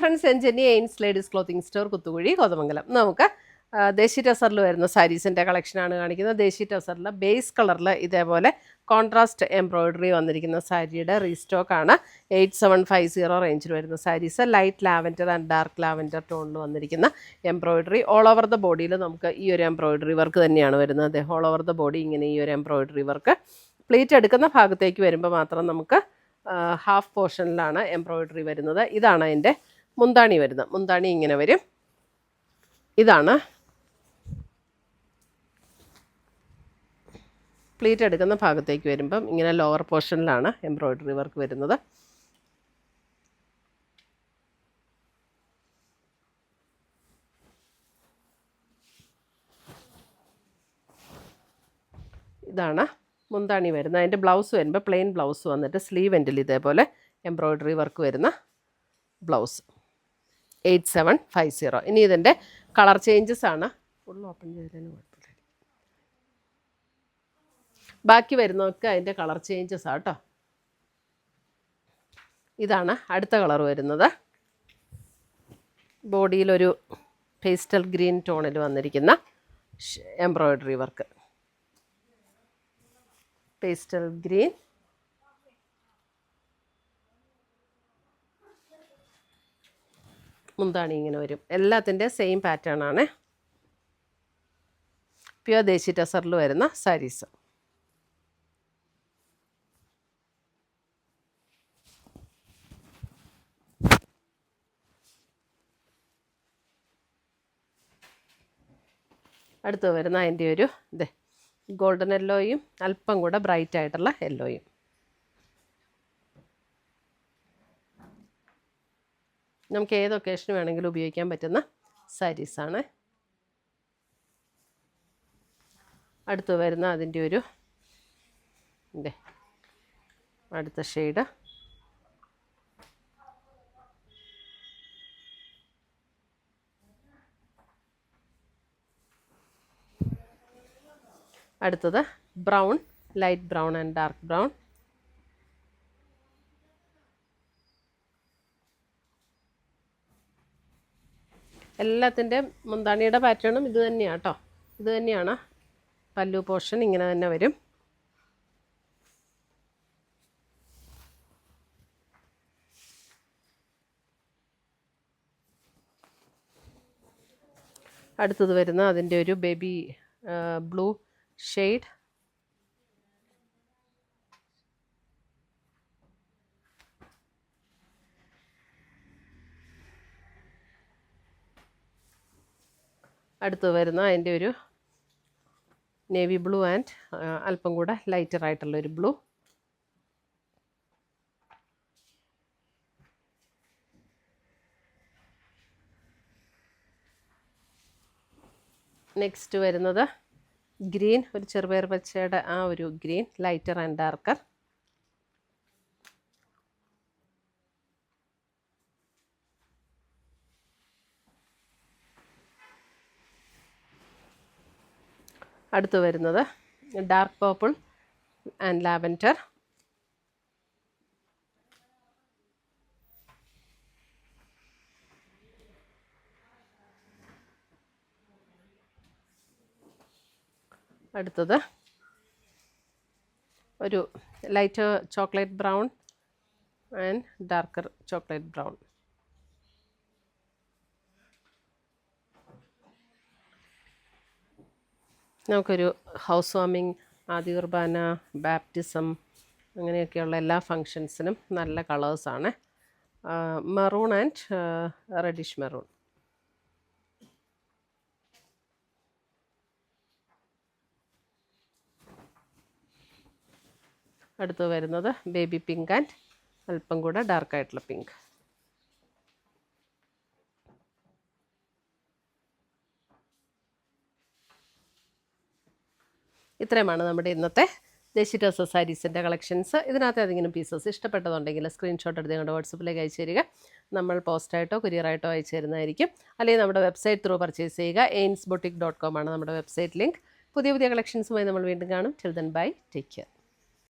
Friends, എൻജനി എയിൻസ് ladies clothing store, Kuthukuzhi, Kothamangalam. നമുക്ക് ദേശി ടസറിൽ വരുന്ന സാരീസിൻ്റെ കളക്ഷനാണ് കാണിക്കുന്നത്. ദേശി ടസറിൽ ബേസ് കളറിൽ ഇതേപോലെ കോൺട്രാസ്റ്റ് എംബ്രോയിഡറി വന്നിരിക്കുന്ന സാരിയുടെ റീസ്റ്റോക്കാണ്. 8750 റേഞ്ചിൽ വരുന്ന saris. Light lavender and dark lavender ടോണിൽ വന്നിരിക്കുന്ന എംബ്രോയിഡറി. ഓൾ ഓവർ ദ ബോഡിയിൽ നമുക്ക് ഈ ഒരു എംബ്രോയിഡറി വർക്ക് തന്നെയാണ് വരുന്നത്. ഓൾ ഓവർ ദ ബോഡി ഇങ്ങനെ ഈ ഒരു എംബ്രോയിഡറി വർക്ക്. പ്ലീറ്റ് എടുക്കുന്ന ഭാഗത്തേക്ക് വരുമ്പോൾ മാത്രം നമുക്ക് ഹാഫ് പോർഷനിലാണ് എംബ്രോയിഡറി വരുന്നത്. ഇതാണ് അതിൻ്റെ മുന്താണി വരുന്നത്. മുന്താണി ഇങ്ങനെ വരും. ഇതാണ് പ്ലീറ്റ് എടുക്കുന്ന ഭാഗത്തേക്ക് വരുമ്പം ഇങ്ങനെ ലോവർ പോർഷനിലാണ് എംബ്രോയിഡറി വർക്ക് വരുന്നത്. ഇതാണ് മുന്താണി വരുന്നത്. അതിൻ്റെ ബ്ലൗസ് വരുമ്പോൾ പ്ലെയിൻ ബ്ലൗസ് വന്നിട്ട് സ്ലീവ് എൻഡിൽ ഇതേപോലെ എംബ്രോയിഡറി വർക്ക് വരുന്ന ബ്ലൗസ്. 8750. ഇനി ഇതിൻ്റെ കളർ ചേഞ്ചസ് ആണ്. ഫുൾ ഓപ്പൺ ചെയ്തതിന് കുഴപ്പമില്ല. ബാക്കി വരുന്നതൊക്കെ അതിൻ്റെ കളർ ചേഞ്ചസ് ആട്ടോ. ഇതാണ് അടുത്ത കളർ വരുന്നത്. ബോഡിയിലൊരു പേസ്റ്റൽ ഗ്രീൻ ടോണിൽ വന്നിരിക്കുന്ന എംബ്രോയിഡറി വർക്ക്. പേസ്റ്റൽ ഗ്രീൻ, മുന്താണി ഇങ്ങനെ വരും. എല്ലാത്തിൻ്റെ സെയിം പാറ്റേൺ ആണ്. പ്യുവർ ദേശി ടസറിൽ വരുന്ന സാരീസ്. അടുത്ത് വരുന്ന അതിൻ്റെ ഒരു ഗോൾഡൻ യെല്ലോയും അല്പം കൂടെ ബ്രൈറ്റ് ആയിട്ടുള്ള യെല്ലോയും. നമുക്ക് ഏത് ഒക്കേഷന് വേണമെങ്കിലും ഉപയോഗിക്കാൻ പറ്റുന്ന സാരീസാണ്. അടുത്ത് വരുന്ന അതിൻ്റെ ഒരു അടുത്ത ഷെയ്ഡ്. അടുത്തത് brown, light brown and dark brown. എല്ലാത്തിൻ്റെ മുന്താണിയുടെ പാറ്റേണും ഇത് തന്നെയാണ് കേട്ടോ. ഇത് തന്നെയാണ് പല്ലു പോർഷൻ. ഇങ്ങനെ തന്നെ വരും. അടുത്തത് വരുന്ന അതിൻ്റെ ഒരു ബേബി ബ്ലൂ ഷെയ്ഡ്. അടുത്ത് വരുന്ന അതിൻ്റെ ഒരു നേവി ബ്ലൂ ആൻഡ് അല്പം കൂടെ ലൈറ്റർ ആയിട്ടുള്ളൊരു ബ്ലൂ. നെക്സ്റ്റ് വരുന്നത് ഗ്രീൻ, ഒരു ചെറുപയർ പച്ചയുടെ ആ ഒരു ഗ്രീൻ, ലൈറ്റർ ആൻഡ് ഡാർക്കർ. അടുത്ത് വരുന്നത് ഡാർക്ക് പർപ്പിൾ ആൻഡ് ലാവൻഡർ. അടുത്തത് ഒരു light chocolate brown and darker chocolate brown. നമുക്കൊരു ഹൗസ് വാമിങ്, ആദ്യ കുർബാന, ബാപ്റ്റിസം അങ്ങനെയൊക്കെയുള്ള എല്ലാ ഫങ്ഷൻസിനും നല്ല കളേഴ്സാണ്. Maroon and reddish maroon. അടുത്ത് വരുന്നത് ബേബി പിങ്ക് ആൻഡ് അല്പം കൂടെ ഡാർക്കായിട്ടുള്ള പിങ്ക്. ഇത്രയുമാണ് നമ്മുടെ ഇന്നത്തെ ദേശി ടസർ സാരീസിൻ്റെ കളക്ഷൻസ്. ഇതിനകത്ത് ഏതെങ്കിലും പീസസ് ഇഷ്ടപ്പെട്ടതുണ്ടെങ്കിൽ സ്ക്രീൻഷോട്ട് എടുത്ത് ഞങ്ങളുടെ വാട്സപ്പിലേക്ക് അയച്ചു തരിക. നമ്മൾ പോസ്റ്റായിട്ടോ കൊറിയറായിട്ടോ അയച്ചു തരുന്നതായിരിക്കും. അല്ലെങ്കിൽ നമ്മുടെ വെബ്സൈറ്റ് ത്രൂ പർച്ചേസ് ചെയ്യുക. ainsboutique.com ആണ് നമ്മുടെ വെബ്സൈറ്റ് ലിങ്ക്. പുതിയ കളക്ഷൻസുമായി നമ്മൾ വീണ്ടും കാണും. Till then bye, take care.